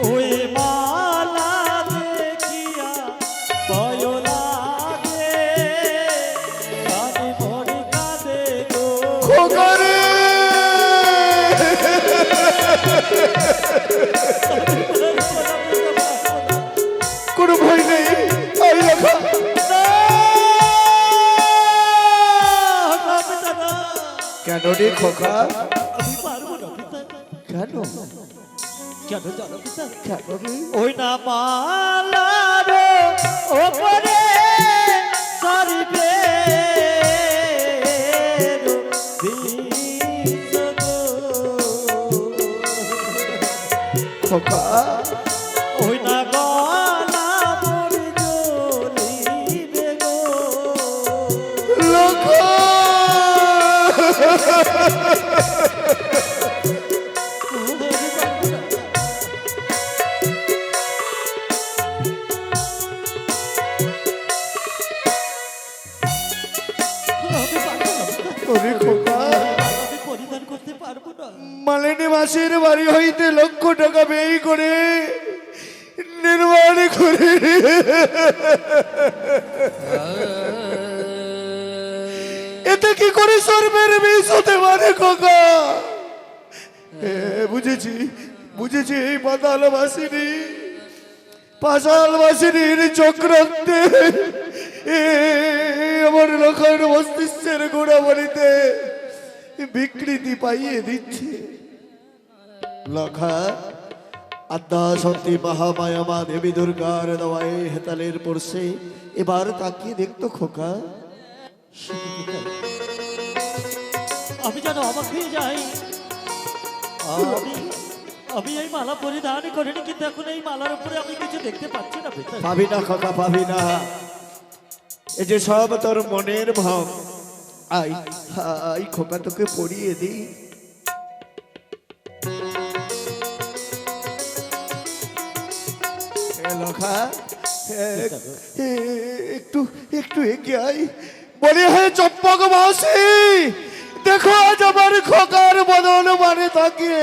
ওই মালা দেখিয়া ভয় লাগে কানে মনে কাঁদে গো খোকা রে কোনো ভয় নেই আই রাখা কেন রে খোকা আমি পারবো না পিতা কেন কেন জানো পিতা কেন রে ওই না মালার ওপরে সারিবে খোকা ওই না গলা মরি জ্বলিবে গো লোক ওরে খোকা আমি পরিধান করতে পারবো না মালিনী মাসির বাড়ি হইতে লক্ষ টাকা ব্যয় করে নির্মাণ করে এতে কি করে সর্বের বিষ হতে পারে খোকা বুঝেছি বুঝেছি এই পাতাল বাসিনী পাশাল বাসিনীর চক্রান্তে আমার লক্ষণ মস্তিষ্কের গুণাবলীতে বিকৃতি পাইয়ে দিচ্ছে লখা আদ্যা সত্যি মহামায়া মা দেবী দুর্গার দেওয়ায় হেতালের পড়ছে এবার তাকিয়ে দেখতো খোকা আমি যেন অবাক হয়ে যাই আমি আমি এই মালা পরিধান করিনি কিন্তু এখন এই মালার উপরে আমি কিছু দেখতে পাচ্ছি না পিতা পাবি না খোকা পাবি না এই যে সব তোর মনের ভাব আই আই খোকা তোকে পড়িয়ে দিই লখা একটু একটু এগিয়ে আই বলি হ্যাঁ চম্পক মাসি দেখো আজ আমার খোকার বদল মানে তাকিয়ে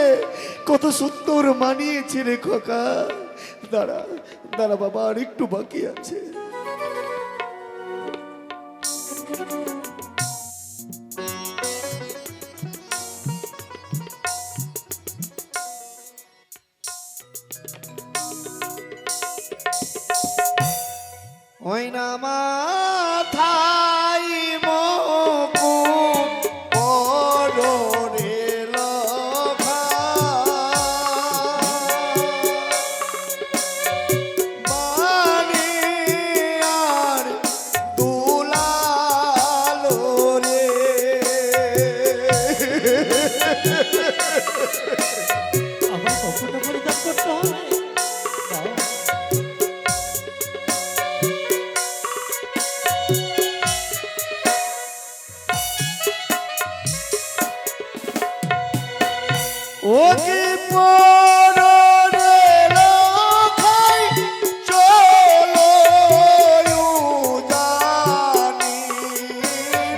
কত সুন্দর মানিয়েছে রে খোকা দাঁড়া দাঁড়া বাবা আর একটু বাকি আছে ওই না মাথায় মুকুট পরনে লখা বাণী আর দুলালো রে আমার কখনো পরিধান করতে হবে না। ও কি পরনে লখাই চলো জানি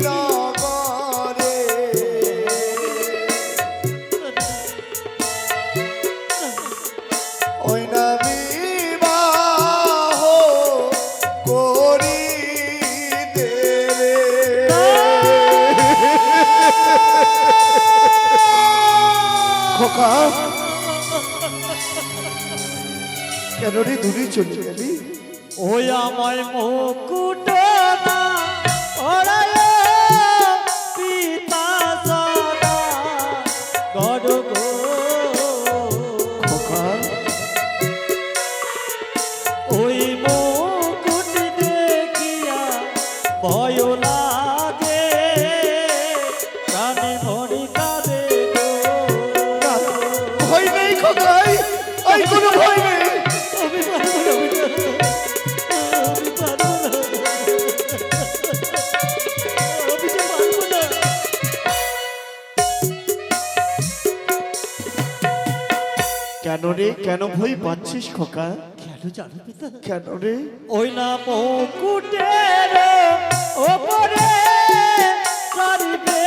নগরে ওই না বিবাহ করি দে খোকা কেন রে দূরে চলে গেলি ওই আমায় মুকুট না ওরায় পিতা সদা গড় গো খোকা ওই মুকুট দেখিয়া ভয় লাগে কানে মনে কাঁদে গো ভয় নেই খোকাই আই কোনো ভয় নেই আমি পারবো না আমি পারবো না আমি তো পারবো না কেন রে কেন ভয় পাচ্ছিস খোকা কেন জানো পিতা কেন রে ওই না মুকুটের ওপরে সারিবে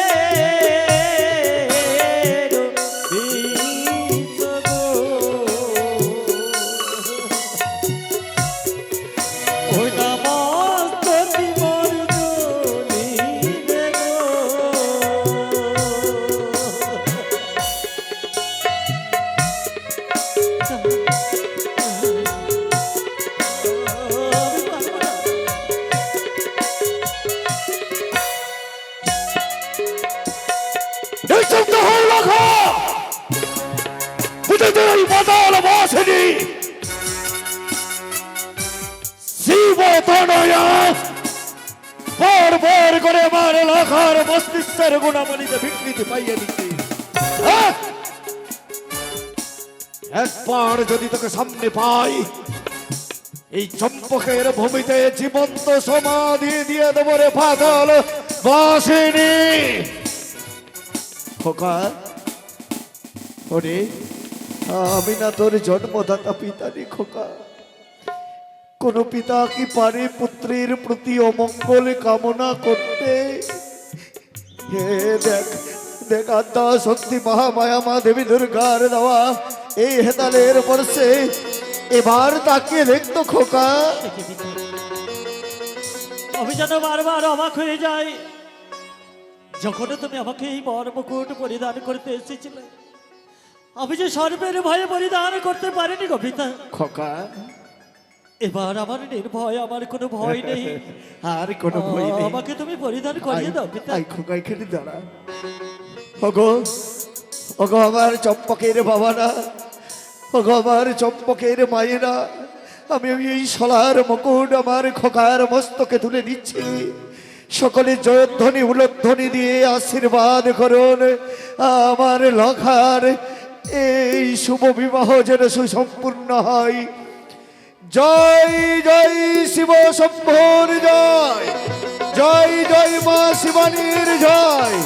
তোদের ওই পাতাল বাসিনী শিব তনয়া পর পর করে আমার লাখার মস্তিষ্কের গুণাবলীতে বিকৃতি পাইয়ে দিচ্ছি। একবার যদি তোকে সামনে পাই, এই চম্পকের ভূমিতে জীবন্ত সমাধি দিয়ে দেবো রে পাতাল বাসিনী। খোকা, ওরে আমি না তোর জন্মদাতা পিতা রে খোকা। কোন পিতা কি পারে পুত্রের প্রতি অমঙ্গল কামনা করতে? হে দেখ দেখ, আদ্যা শক্তি মহামায়া মা দেবী দুর্গার দেওয়া এই হেতালের বর্ষে এবার তাকিয়ে দেখতো খোকা। আমি যেন বারবার অবাক হয়ে যাই, যখন তুমি আমাকে এই বর মুকুট পরিধান করতে এসেছিলে, আমি যে সর্বের ভয়ে পরিধান করতে পারিনি গো পিতা। খোকা, এবার আমার নির্ভয়, আমার কোনো ভয় নেই। আর কোনো ভয় নেই। আমাকে তুমি পরিধান করিয়ে দাও পিতা। আই খোকা, এখানে দাঁড়া। ওগো ওগো আমার চম্পকের বাবারা, ওগো আমার চম্পকের মায়েরা, আমি এই সোলার মুকুট আমার খোকার মস্তকে তুলে দিচ্ছি। সকলে জয়ধ্বনি উলধ্বনি দিয়ে আশীর্বাদ করুন আমার লখার এই শুভ বিবাহ যেন সুসম্পূর্ণ হয়। জয় জয় শিব শম্ভুর জয়, জয় জয় মা শিবানীর জয়।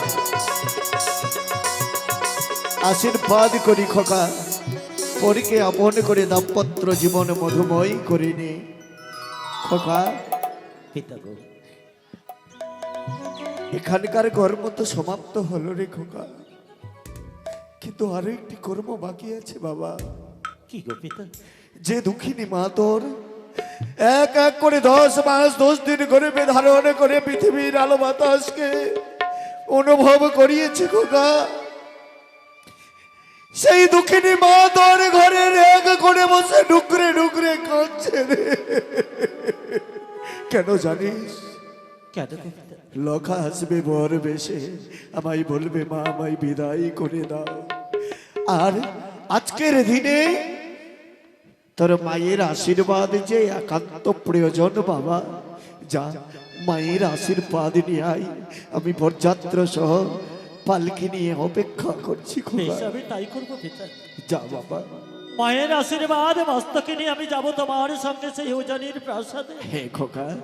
আশীর্বাদ করি খোকা, পরীকে আপন করে দাম্পত্য জীবন মধুময় করে নে খোকা। পিতা গো, এখানকার কর্ম তো সমাপ্ত হলো রে খোকা, কিন্তু আরো একটি কর্ম বাকি আছে বাবা। কি গো পিতা? যে দুঃখিনী মা তোর এক এক করে 10 মাস 10 দিন করে ধারণ করে পৃথিবীর আলো বাতাসকে অনুভব করিয়েছে খোকা, সেই দুঃখিনী মা তোর ঘরে এক করে বসে ডুকরে ডুকরে কাঁদছে রে। কেন জানিস? কেন গো পিতা? লখা আসবে বর বেশে, আমায় বলবে মা আমায় বিদায় করে দাও। আর আজকের দিনে তোর মায়ের আশীর্বাদ যে একান্ত প্রয়োজন বাবা। যা মায়ের আশীর্বাদ নিয়ে আই, আমি বরযাত্র সহ পালকি নিয়ে অপেক্ষা করছি বেশ, খোকা। আমি তাই করবো পিতা। যা বাবা। মায়ের আশীর্বাদ মস্তকে নিয়ে আমি যাব তোমার সঙ্গে সেই উজানির প্রাসাদে। হে খোকা।